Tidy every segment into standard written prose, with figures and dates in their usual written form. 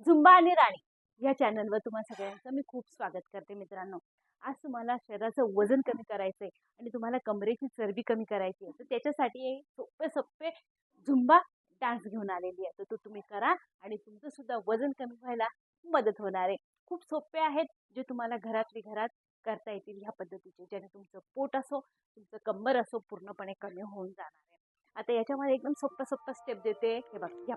Zumba आणि राणी या चॅनलवर तुम्हा सगळ्यांचं मी खूप स्वागत करते मित्रांनो. आज तुम्हाला शरीराचं वजन कमी करायचंय आणि तुम्हाला कमरेची चरबी कमी करायची आहे, तर त्याच्यासाठी सोपे सोपे झुंबा डान्स घेऊन आलेली आहे. तर तो तुम्ही करा आणि तुमचं सुद्धा वजन कमी व्हायला मदत होणार आहे. खूप सोपे आहेत, जे तुम्हाला घरातली घरात करता येतील ह्या पद्धतीचे, ज्याने तुमचं पोट असो, तुमचं कंबर असो, पूर्णपणे कमी होऊन जाणार आहे. आता याच्यामध्ये एकदम सोप्पा सोप्पा स्टेप देते, हे बघ या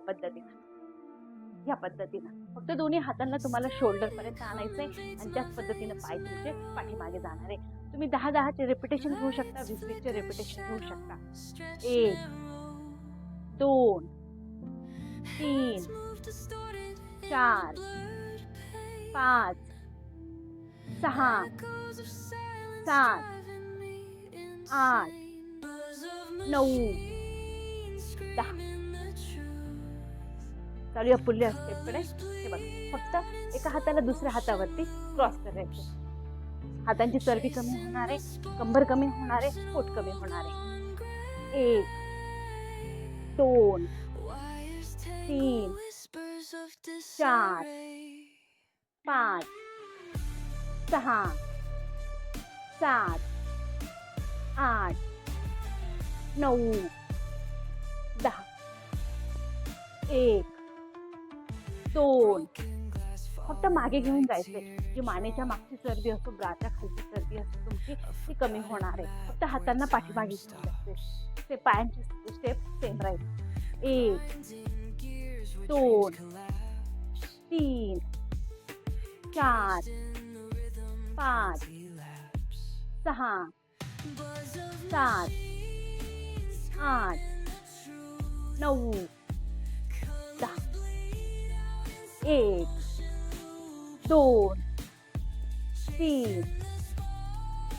पद्धतीनं फक्त दोन्ही हातांना तुम्हाला शोल्डर पर्यंत आणायचंय आणि त्याच पद्धतीनं पाय तुमचे पाठीमागे जाणार आहे. तुम्ही 10-10चे रिपिटेशन घेऊ शकता, 20-20चे रिपिटेशन घेऊ शकता. 1 2 3 4 5 6 7 8 9 10. चालू या पुढल्या स्टेपकडे. हे बघ, फक्त एका हाताला दुसऱ्या हातावरती क्रॉस करायचं. हातांची चरबी कमी होणार आहे, कंबर कमी होणार आहे, पोट कमी होणार आहे. 1 2 3 4 5 6 7 8 9 10. 1 2 फक्त मागे घेऊन जायचंय. जी मानेच्या मागची चरबी असतो, ब्राच्या खालची चरबी असते तुमची, ती कमी होणार आहे. फक्त हातांना पाठीमागे घेऊन जायचे. ते पायांची स्टेप सेम राहील. 1 2 3 4 5 6 7 8 9 10. 1 2 3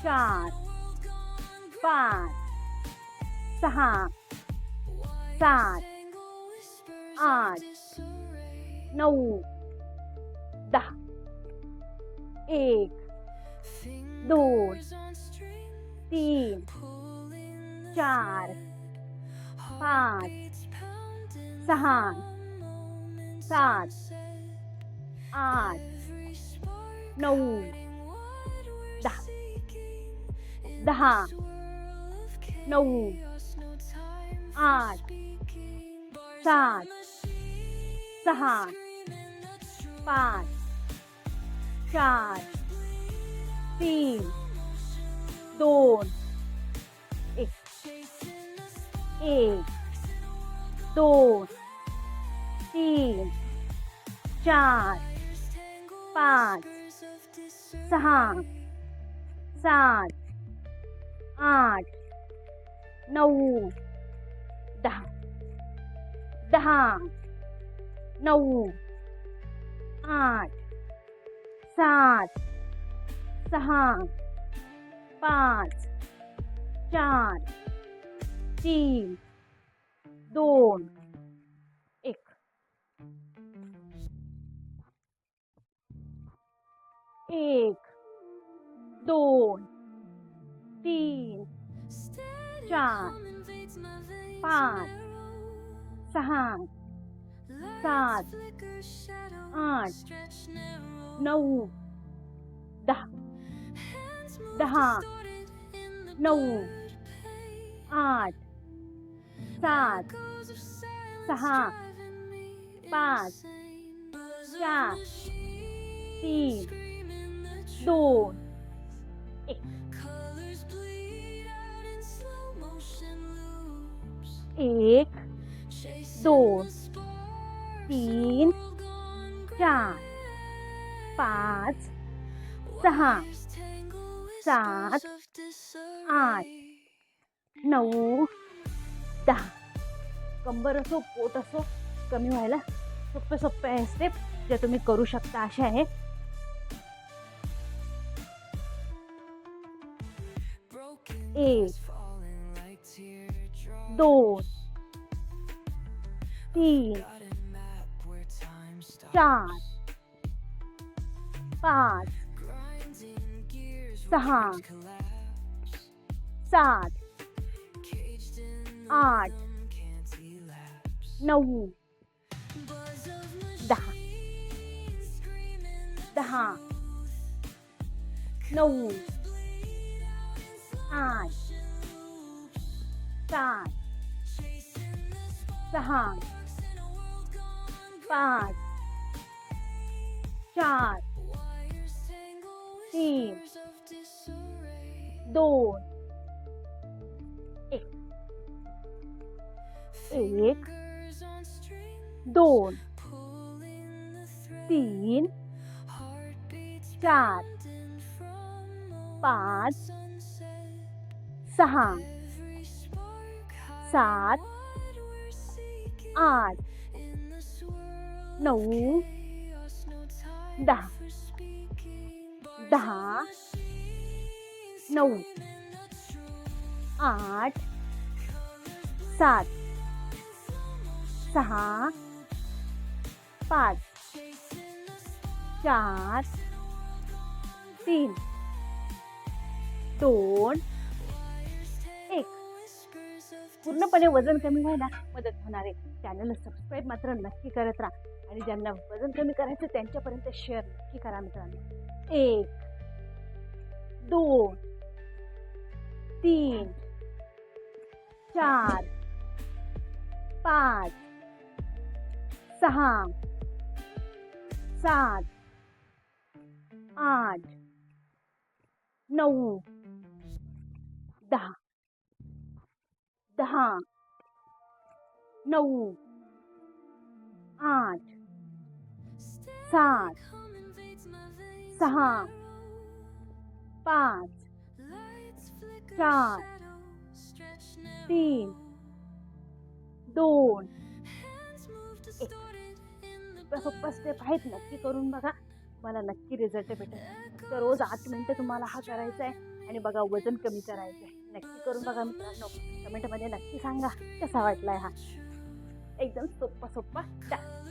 4 5 6 7 8 9 10. 1 2 3 4 5 6 7 8 9 10. 10 9 8 7 6 5 4 3 2 1. 1 2 3 4 5 6 7 8 9 10. 10 9 8 7 6 5 4 3 2 1. 1 2 3 4 5 6 7 8 9 10. 10 9 8 7 6 5 4 3 2 1. 1 2 3 4 5 6 7 8 9 10. कंबर असो, पोट असो, कमी व्हायला सोपे सोपे आहे स्टेप, जे तुम्ही करू शकता. अशा आहे. 1 2 3 4 5 6 7 8 9 10. 10, 9, 8, 7, 6, 5, 4, 3, 2, 1. 1, 2, 3, 4, 5, 6, 7, 8, 9, 10. 10, 9, 8, 7, 6, 5, 4, 3, 2, 1. पूर्णपणे वजन कमी व्हायला मदत होणार आहे. चॅनलला सबस्क्राईब मात्र नक्की करत राहा आणि ज्यांना वजन कमी करायचं त्यांच्यापर्यंत शेअर नक्की करा मित्रांनो. 1, 2, 3, 4, 5, 6, 7, 8, 9, 10. 10, 9, 8, 7, 6, 5, 4, 3, 2, 1. सोप्पा स्टेप आहेत, नक्की करून बघा. मला नक्की रिझल्ट भेटेल. फक्त रोज 8 मिनिटं तुम्हाला हा करायचा आहे आणि बघा वजन कमी करायचं आहे. नक्की करून बघा मित्रांनो. कमेंटमध्ये नक्की सांगा कसा वाटलाय हा. एकदम सोप्पा टास्क.